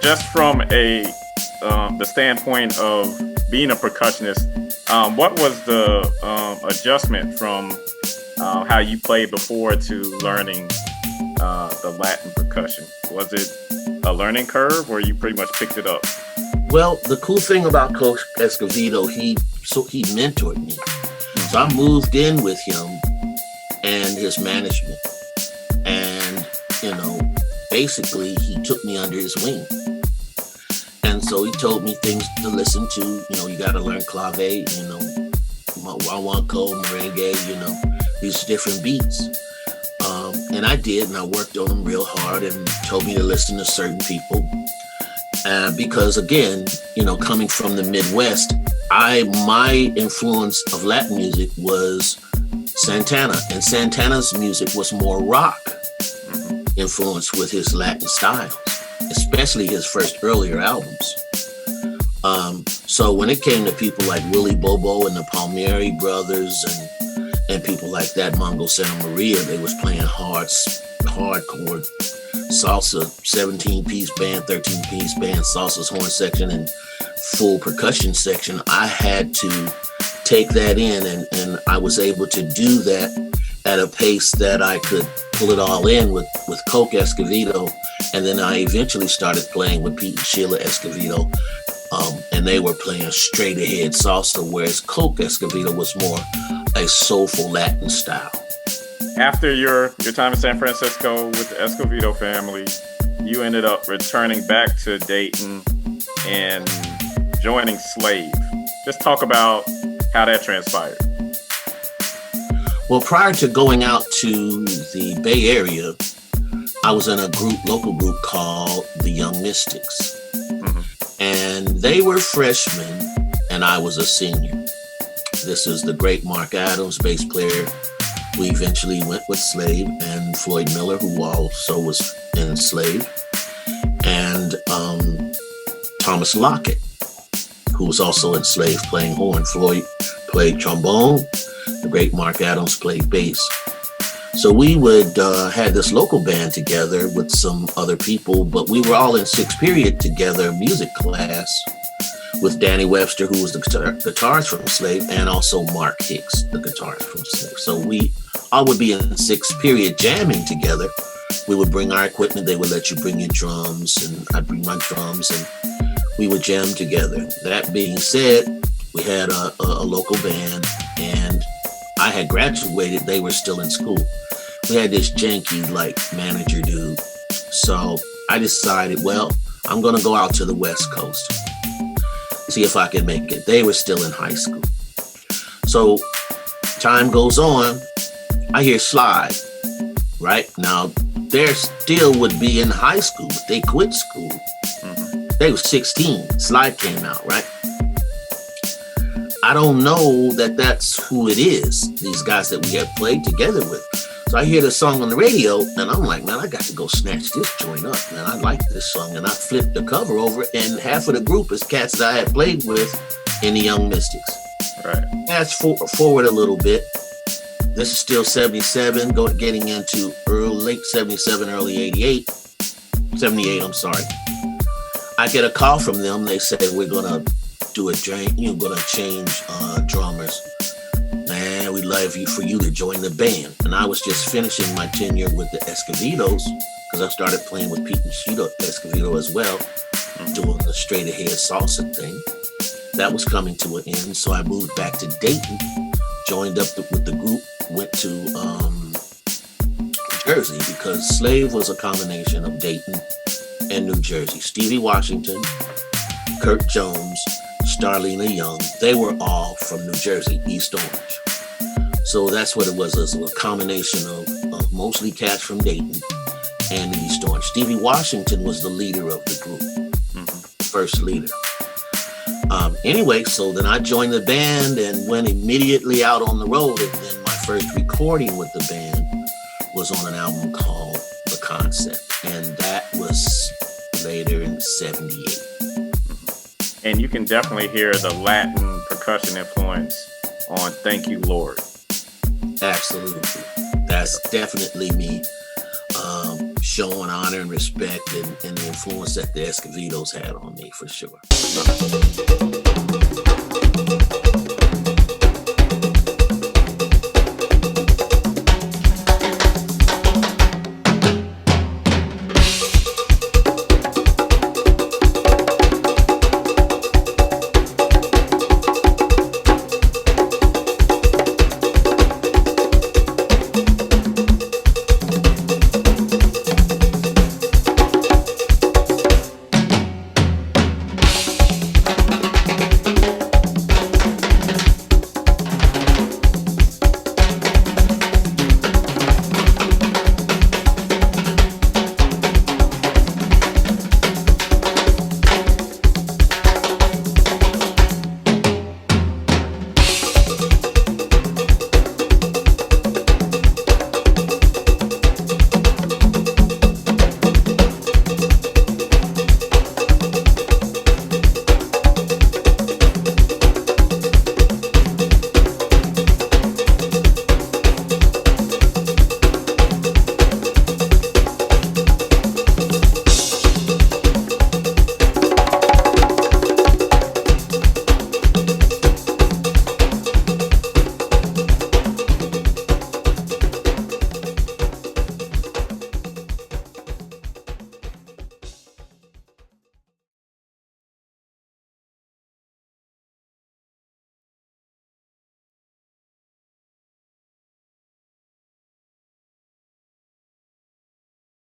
just from the standpoint of being a percussionist, what was the adjustment from how you played before to learning the Latin percussion? Was it a learning curve, or you pretty much picked it up? Well, the cool thing about Coach Escovedo, he mentored me. So I moved in with him and his management. And, basically he took me under his wing. And so he told me things to listen to. You got to learn clave, guaguancó, merengue, these different beats. And I did, and I worked on them real hard, and told me to listen to certain people. Because again, coming from the Midwest, my influence of Latin music was Santana, and Santana's music was more rock influenced with his Latin styles, especially his first earlier albums. So when it came to people like Willie Bobo and the Palmieri brothers and people like that, Mongo Santa Maria, they was playing hardcore salsa, 17-piece band, 13-piece band, salsa's horn section, and full percussion section. I had to take that in, and I was able to do that at a pace that I could pull it all in with Coke Escovedo. And then I eventually started playing with Pete and Sheila Escovedo, and they were playing straight ahead salsa, whereas Coke Escovedo was more a soulful Latin style. After your time in San Francisco with the Escovedo family, you ended up returning back to Dayton and joining Slave. Just talk about how that transpired. Well, prior to going out to the Bay Area, I was in a local group called the Young Mystics. And they were freshmen, and I was a senior. This is the great Mark Adams, bass player, who eventually went with Slave, and Floyd Miller, who also was in Slave, and Thomas Lockett, who was also in Slave playing horn. Floyd played trombone. The great Mark Adams played bass. So we would had this local band together with some other people, but we were all in sixth period together, music class, with Danny Webster, who was the guitarist from Slave, and also Mark Hicks, the guitarist from Slave. So we all would be in sixth period jamming together. We would bring our equipment. They would let you bring your drums, and I'd bring my drums, and we would jam together. That being said, we had a local band, and I had graduated. They were still in school. We had this janky manager dude. So I decided, well, I'm going to go out to the West Coast, see if I can make it. They were still in high school. So time goes on. I hear Slide, right? Now, they still would be in high school, but they quit school. They were 16. Slide came out, right? I don't know that that's who it is, these guys that we have played together with. So I hear the song on the radio, and I'm like, man, I got to go snatch this joint up, man. I like this song. And I flipped the cover over, and half of the group is cats that I had played with in the Young Mystics. Right. Fast forward a little bit. This is still 77, getting into late 77, early 88. 78, I'm sorry. I get a call from them. They said, we're going to do a drain. You're going to change drummers. Man, we'd love for you to join the band. And I was just finishing my tenure with the Escovedos, because I started playing with Pete and Sheila Escovedo as well, doing the straight ahead salsa thing. That was coming to an end. So I moved back to Dayton, joined up with the group, went to Jersey, because Slave was a combination of Dayton and New Jersey. Stevie Washington, Kurt Jones, Starlina Young, they were all from New Jersey, East Orange. So that's what it was a combination of mostly cats from Dayton and East Orange. Stevie Washington was the leader of the group, first leader. Anyway, so then I joined the band and went immediately out on the road. And then my first recording with the band was on an album called The Concept. And that was later in 78. And you can definitely hear the Latin percussion influence on Thank You, Lord. Absolutely. That's definitely me. showing honor and respect and the influence that the Escovedos had on me, for sure.